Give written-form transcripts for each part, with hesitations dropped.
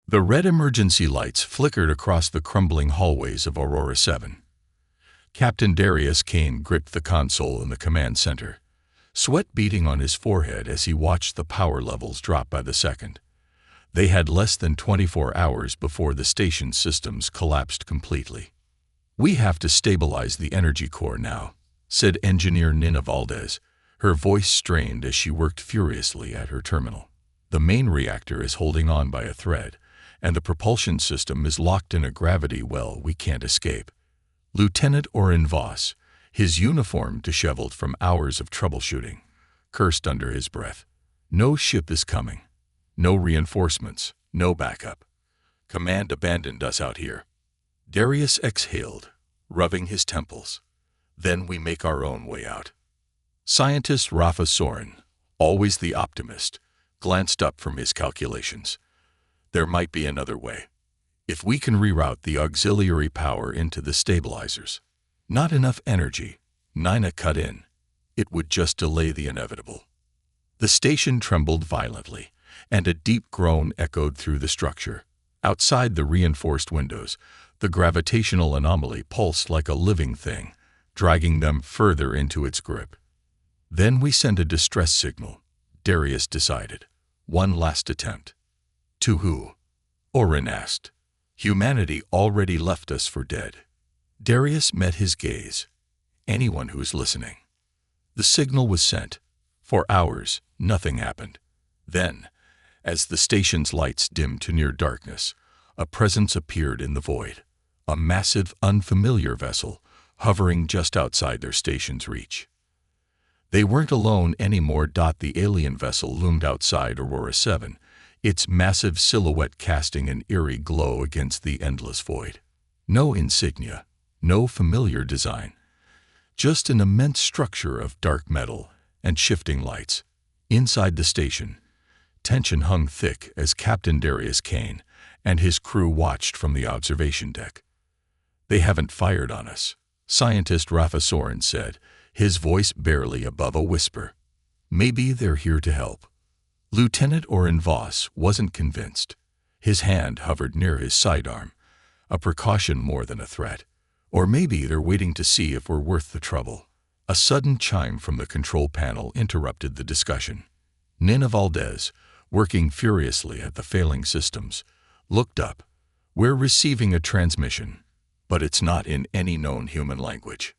The red emergency lights flickered across the crumbling hallways of Aurora 7. Captain Darius Kane gripped the console in the command center, sweat beading on his forehead as he watched the power levels drop by the second. They had less than 24 hours before the station's systems collapsed completely. "We have to stabilize the energy core now," said engineer Nina Valdez, her voice strained as she worked furiously at her terminal. "The main reactor is holding on by a thread, and the propulsion system is locked in a gravity well we can't escape." Lieutenant Orrin Voss, his uniform disheveled from hours of troubleshooting, cursed under his breath. "No ship is coming. No reinforcements. No backup. Command abandoned us out here." Darius exhaled, rubbing his temples. "Then we make our own way out." Scientist Rafa Soren, always the optimist, glanced up from his calculations. "There might be another way. If we can reroute the auxiliary power into the stabilizers." "Not enough energy," Nina cut in. "It would just delay the inevitable." The station trembled violently, and a deep groan echoed through the structure. Outside the reinforced windows, the gravitational anomaly pulsed like a living thing, dragging them further into its grip. "Then we send a distress signal," Darius decided. "One last attempt." "To who?" Orrin asked. "Humanity already left us for dead." Darius met his gaze. "Anyone who's listening." The signal was sent. For hours, nothing happened. Then, as the station's lights dimmed to near darkness, a presence appeared in the void. A massive, unfamiliar vessel, hovering just outside their station's reach. They weren't alone anymore. The alien vessel loomed outside Aurora 7, its massive silhouette casting an eerie glow against the endless void. No insignia, no familiar design. Just an immense structure of dark metal and shifting lights. Inside the station, tension hung thick as Captain Darius Kane and his crew watched from the observation deck. "They haven't fired on us," Scientist Rafa Soren said, his voice barely above a whisper. "Maybe they're here to help." Lieutenant Orrin Voss wasn't convinced. His hand hovered near his sidearm, a precaution more than a threat. "Or maybe they're waiting to see if we're worth the trouble." A sudden chime from the control panel interrupted the discussion. Nina Valdez, working furiously at the failing systems, looked up. "We're receiving a transmission, but it's not in any known human language."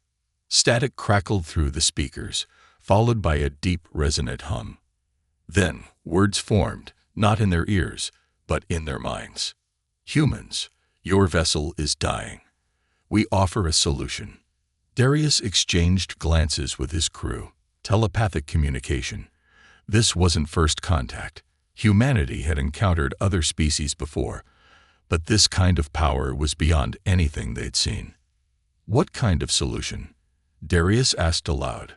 Static crackled through the speakers, followed by a deep, resonant hum. Then words formed, not in their ears, but in their minds. "Humans, your vessel is dying. We offer a solution." Darius exchanged glances with his crew. Telepathic communication. This wasn't first contact. Humanity had encountered other species before, but this kind of power was beyond anything they'd seen. "What kind of solution?" Darius asked aloud,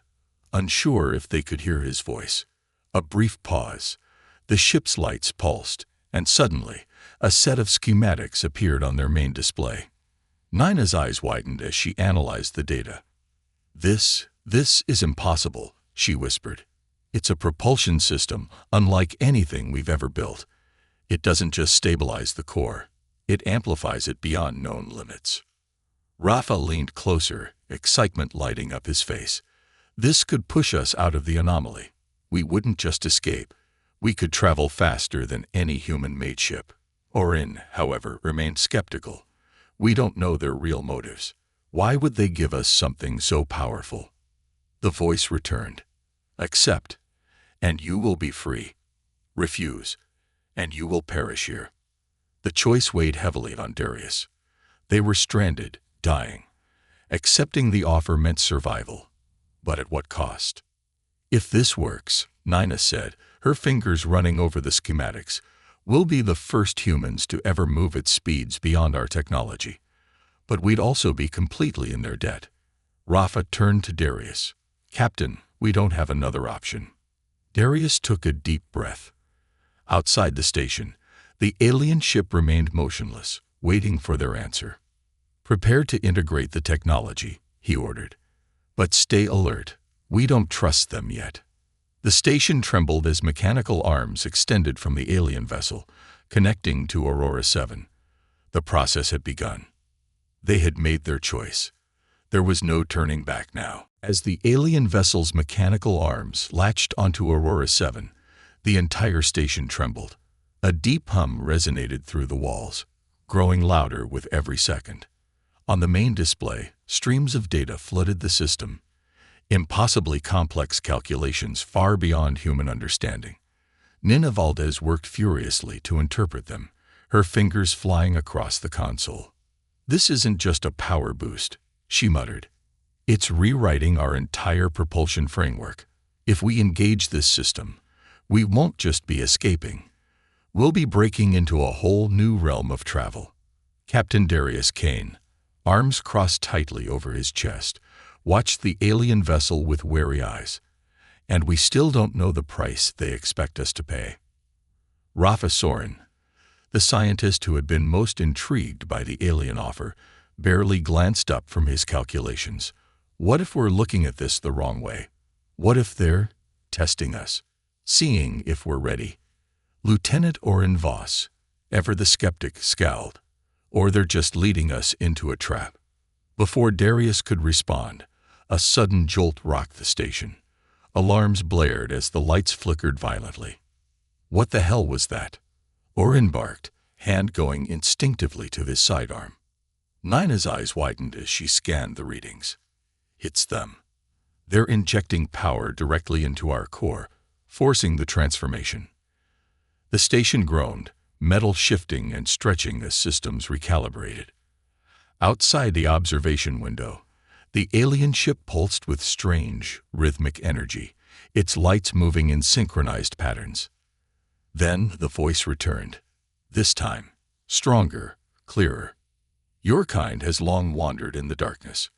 unsure if they could hear his voice. A brief pause. The ship's lights pulsed, and suddenly, a set of schematics appeared on their main display. Nina's eyes widened as she analyzed the data. This is impossible," she whispered. "It's a propulsion system unlike anything we've ever built. It doesn't just stabilize the core, it amplifies it beyond known limits." Rafa leaned closer, excitement lighting up his face. "This could push us out of the anomaly. We wouldn't just escape. We could travel faster than any human-made ship." Orrin, however, remained skeptical. "We don't know their real motives. Why would they give us something so powerful?" The voice returned. "Accept, and you will be free. Refuse, and you will perish here." The choice weighed heavily on Darius. They were stranded, dying. Accepting the offer meant survival, but at what cost? "If this works," Nina said, her fingers running over the schematics, "we'll be the first humans to ever move at speeds beyond our technology. But we'd also be completely in their debt." Rafa turned to Darius. "Captain, we don't have another option." Darius took a deep breath. Outside the station, the alien ship remained motionless, waiting for their answer. "Prepare to integrate the technology," he ordered. "But stay alert. We don't trust them yet." The station trembled as mechanical arms extended from the alien vessel, connecting to Aurora 7. The process had begun. They had made their choice. There was no turning back now. As the alien vessel's mechanical arms latched onto Aurora 7, the entire station trembled. A deep hum resonated through the walls, growing louder with every second. On the main display, streams of data flooded the system, impossibly complex calculations far beyond human understanding. Nina Valdez worked furiously to interpret them, her fingers flying across the console. "This isn't just a power boost," she muttered. "It's rewriting our entire propulsion framework. If we engage this system, we won't just be escaping. We'll be breaking into a whole new realm of travel." Captain Darius Kane, arms crossed tightly over his chest, watched the alien vessel with wary eyes. "And we still don't know the price they expect us to pay." Rafa Soren, the scientist who had been most intrigued by the alien offer, barely glanced up from his calculations. "What if we're looking at this the wrong way? What if they're testing us, seeing if we're ready?" Lieutenant Oren Voss, ever the skeptic, scowled. "Or they're just leading us into a trap." Before Darius could respond, a sudden jolt rocked the station. Alarms blared as the lights flickered violently. What the hell was that? Oren barked, hand going instinctively to his sidearm. Nina's eyes widened as she scanned the readings. "It's them. They're injecting power directly into our core, forcing the transformation." The station groaned, metal shifting and stretching as systems recalibrated. Outside the observation window, the alien ship pulsed with strange, rhythmic energy, its lights moving in synchronized patterns. Then the voice returned, this time stronger, clearer. "Your kind has long wandered in the darkness.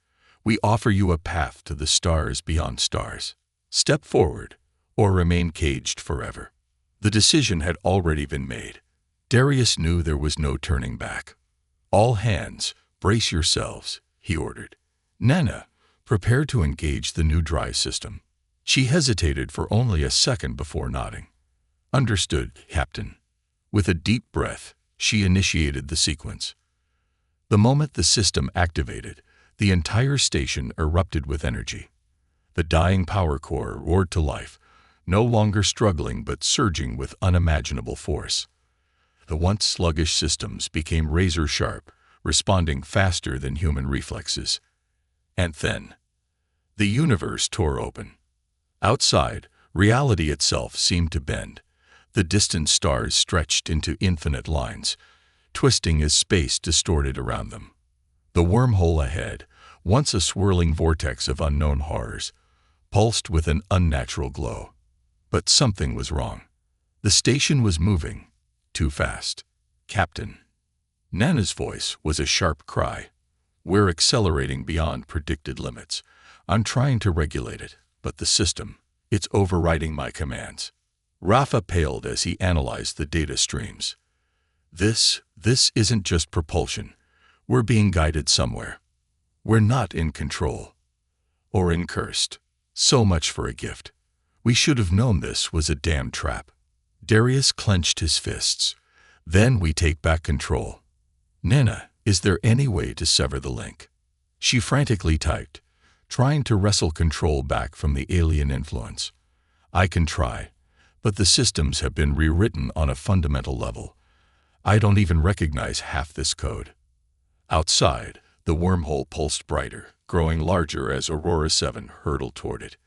We offer you a path to the stars beyond stars. Step forward, or remain caged forever." The decision had already been made. Darius knew there was no turning back. "All hands, brace yourselves," he ordered. "Nana, prepare to engage the new drive system." She hesitated for only a second before nodding. "Understood, Captain." With a deep breath, she initiated the sequence. The moment the system activated, the entire station erupted with energy. The dying power core roared to life, no longer struggling but surging with unimaginable force. The once sluggish systems became razor-sharp, responding faster than human reflexes. And then, the universe tore open. Outside, reality itself seemed to bend. The distant stars stretched into infinite lines, twisting as space distorted around them. The wormhole ahead, once a swirling vortex of unknown horrors, pulsed with an unnatural glow. But something was wrong. The station was moving too fast. "Captain." Nana's voice was a sharp cry. "We're accelerating beyond predicted limits. I'm trying to regulate it, but the system, it's overriding my commands." Rafa paled as he analyzed the data streams. This isn't just propulsion. We're being guided somewhere. We're not in control." Oren cursed. "So much for a gift. We should have known this was a damn trap." Darius clenched his fists. "Then we take back control. Nina, is there any way to sever the link?" She frantically typed, trying to wrestle control back from the alien influence. "I can try, but the systems have been rewritten on a fundamental level. I don't even recognize half this code." Outside, the wormhole pulsed brighter, growing larger as Aurora 7 hurtled toward it.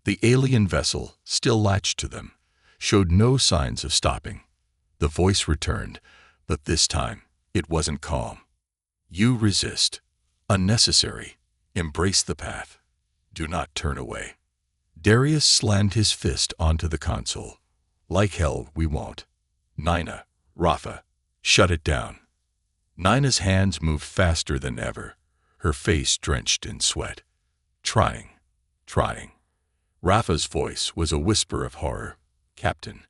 The alien vessel, still latched to them, showed no signs of stopping. The voice returned, but this time it wasn't calm. "You resist. Unnecessary. Embrace the path. Do not turn away." Darius slammed his fist onto the console. "Like hell, we won't. Nina, Rafa, shut it down." Nina's hands moved faster than ever, her face drenched in sweat. Trying. Rafa's voice was a whisper of horror. "Captain,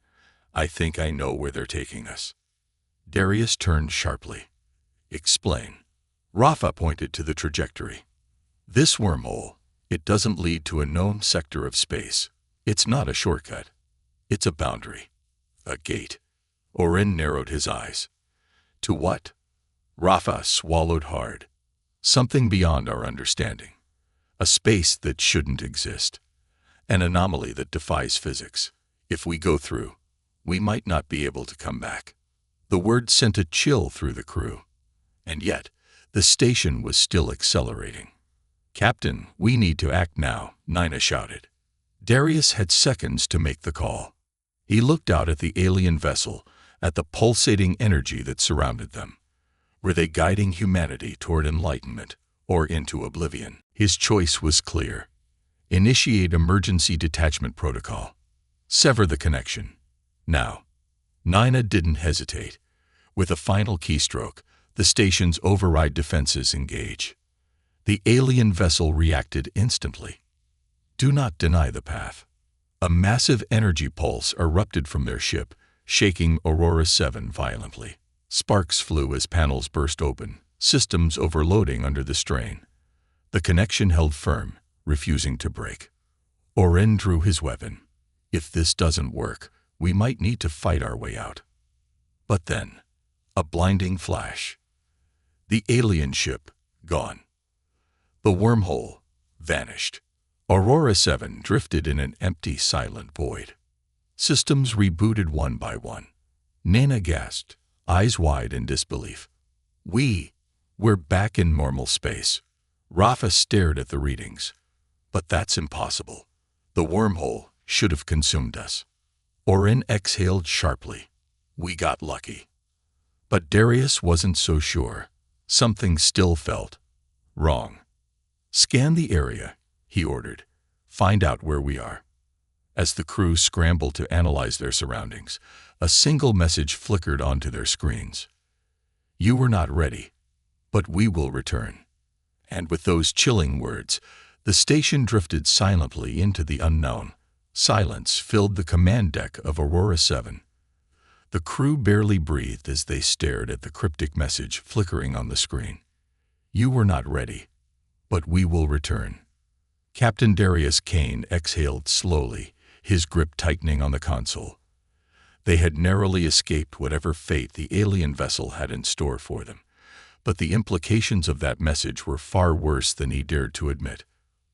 I think I know where they're taking us." Darius turned sharply. "Explain." Rafa pointed to the trajectory. "This wormhole, it doesn't lead to a known sector of space. It's not a shortcut. It's a boundary. A gate. Oren narrowed his eyes. To what? Rafa swallowed hard. Something beyond our understanding. A space that shouldn't exist. An anomaly that defies physics. If we go through, we might not be able to come back. The word sent a chill through the crew. And yet, the station was still accelerating. Captain, we need to act now, Nina shouted. Darius had seconds to make the call. He looked out at the alien vessel, at the pulsating energy that surrounded them. Were they guiding humanity toward enlightenment or into oblivion? His choice was clear. Initiate emergency detachment protocol. Sever the connection. Now. Nina didn't hesitate. With a final keystroke, the station's override defenses engage. The alien vessel reacted instantly. Do not deny the path. A massive energy pulse erupted from their ship, shaking Aurora 7 violently. Sparks flew as panels burst open, systems overloading under the strain. The connection held firm, refusing to break. Oren drew his weapon. If this doesn't work, we might need to fight our way out. But then, a blinding flash. The alien ship, gone. The wormhole, vanished. Aurora 7 drifted in an empty, silent void. Systems rebooted one by one. Nina gasped, eyes wide in disbelief. We're back in normal space. Rafa stared at the readings. But that's impossible. The wormhole should have consumed us. Oren exhaled sharply. We got lucky. But Darius wasn't so sure. Something still felt wrong. Scan the area, he ordered. Find out where we are. As the crew scrambled to analyze their surroundings, a single message flickered onto their screens. You were not ready, but we will return. And with those chilling words, the station drifted silently into the unknown. Silence filled the command deck of Aurora 7. The crew barely breathed as they stared at the cryptic message flickering on the screen. You were not ready, but we will return. Captain Darius Kane exhaled slowly, his grip tightening on the console. They had narrowly escaped whatever fate the alien vessel had in store for them, but the implications of that message were far worse than he dared to admit.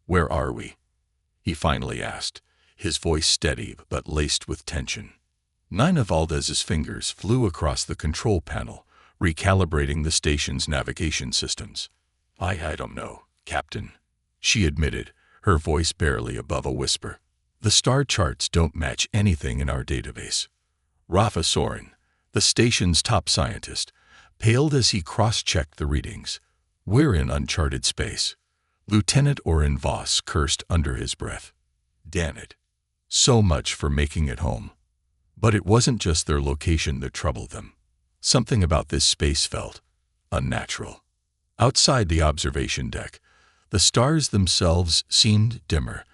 Where are we? He finally asked, his voice steady but laced with tension. Nina Valdez's fingers flew across the control panel, recalibrating the station's navigation systems. I don't know, Captain, she admitted, her voice barely above a whisper. The star charts don't match anything in our database. Rafa Soren, the station's top scientist, paled as he cross-checked the readings. We're in uncharted space. Lieutenant Oren Voss cursed under his breath. Damn it. So much for making it home. But it wasn't just their location that troubled them. Something about this space felt unnatural. Outside the observation deck, the stars themselves seemed dimmer,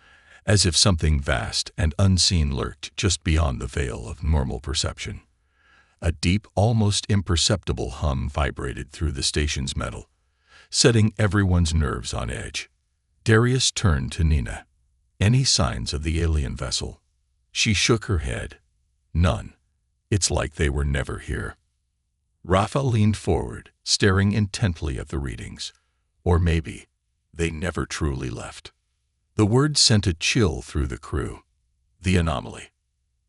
as if something vast and unseen lurked just beyond the veil of normal perception. A deep, almost imperceptible hum vibrated through the station's metal, setting everyone's nerves on edge. Darius turned to Nina. Any signs of the alien vessel? She shook her head. None. It's like they were never here. Rafa leaned forward, staring intently at the readings. Or maybe they never truly left. The word sent a chill through the crew. The anomaly.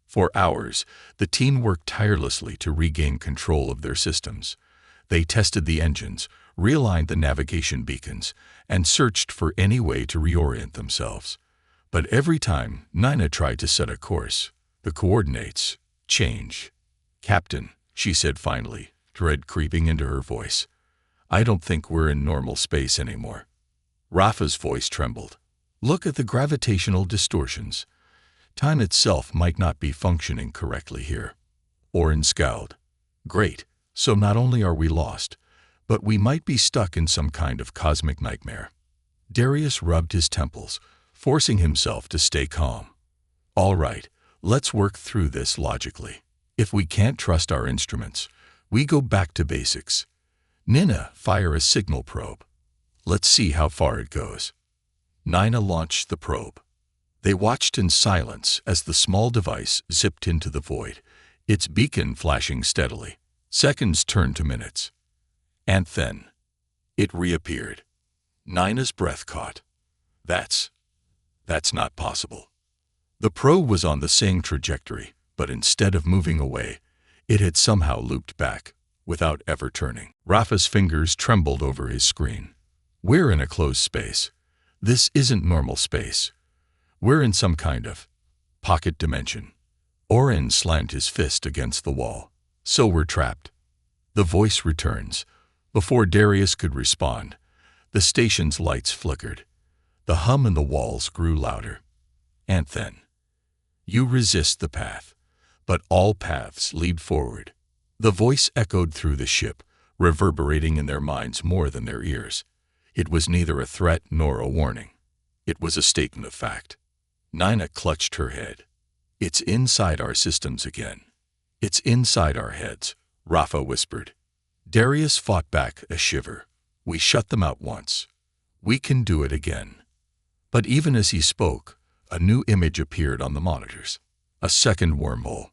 For hours, the team worked tirelessly to regain control of their systems. They tested the engines, realigned the navigation beacons, and searched for any way to reorient themselves. But every time Nina tried to set a course, the coordinates change. Captain, she said finally, dread creeping into her voice. I don't think we're in normal space anymore. Rafa's voice trembled. Look at the gravitational distortions. Time itself might not be functioning correctly here. Oren scowled. Great, so not only are we lost, but we might be stuck in some kind of cosmic nightmare. Darius rubbed his temples, forcing himself to stay calm. All right, let's work through this logically. If we can't trust our instruments, we go back to basics. Nina, fire a signal probe. Let's see how far it goes. Nina launched the probe. They watched in silence as the small device zipped into the void, its beacon flashing steadily. Seconds turned to minutes. And then, it reappeared. Nina's breath caught. That's not possible. The probe was on the same trajectory, but instead of moving away, it had somehow looped back, without ever turning. Rafa's fingers trembled over his screen. We're in a closed space. This isn't normal space. We're in some kind of pocket dimension. Oren slammed his fist against the wall. So we're trapped. The voice returns. Before Darius could respond, the station's lights flickered. The hum in the walls grew louder. And then, you resist the path, but all paths lead forward. The voice echoed through the ship, reverberating in their minds more than their ears. It was neither a threat nor a warning. It was a statement of fact. Nina clutched her head. It's inside our systems again. It's inside our heads, Rafa whispered. Darius fought back a shiver. We shut them out once. We can do it again. But even as he spoke, a new image appeared on the monitors. A second wormhole.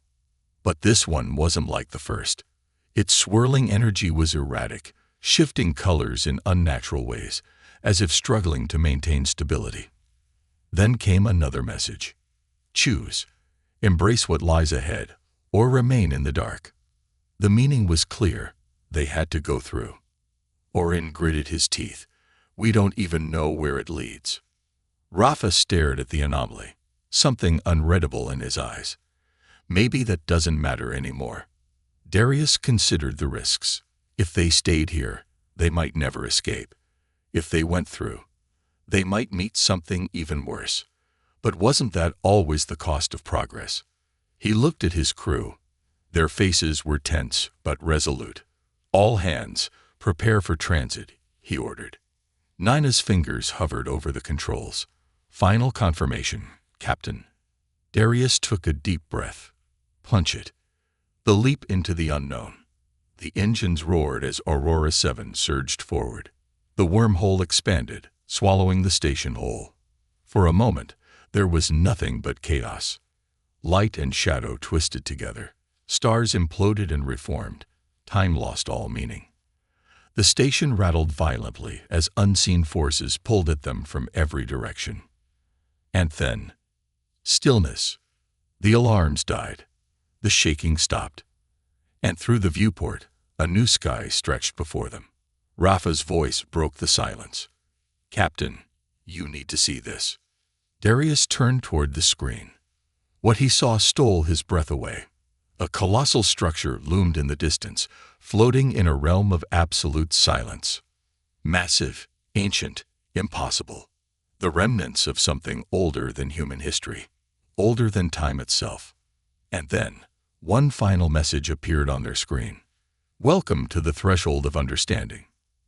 But this one wasn't like the first. Its swirling energy was erratic, shifting colors in unnatural ways, as if struggling to maintain stability. Then came another message. Choose. Embrace what lies ahead, or remain in the dark. The meaning was clear. They had to go through. Oren gritted his teeth. We don't even know where it leads. Rafa stared at the anomaly, something unreadable in his eyes. Maybe that doesn't matter anymore. Darius considered the risks. If they stayed here, they might never escape. If they went through, they might meet something even worse. But wasn't that always the cost of progress? He looked at his crew. Their faces were tense but resolute. All hands, prepare for transit, he ordered. Nina's fingers hovered over the controls. Final confirmation, Captain. Darius took a deep breath. Punch it. The leap into the unknown. The engines roared as Aurora 7 surged forward. The wormhole expanded, swallowing the station whole. For a moment, there was nothing but chaos. Light and shadow twisted together. Stars imploded and reformed. Time lost all meaning. The station rattled violently as unseen forces pulled at them from every direction. And then, stillness. The alarms died. The shaking stopped. And through the viewport, a new sky stretched before them. Rafa's voice broke the silence. Captain, you need to see this. Darius turned toward the screen. What he saw stole his breath away. A colossal structure loomed in the distance, floating in a realm of absolute silence. Massive, ancient, impossible. The remnants of something older than human history, older than time itself. And then, one final message appeared on their screen. Welcome to the threshold of understanding.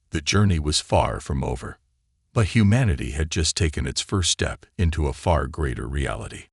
The journey was far from over, but humanity had just taken its first step into a far greater reality.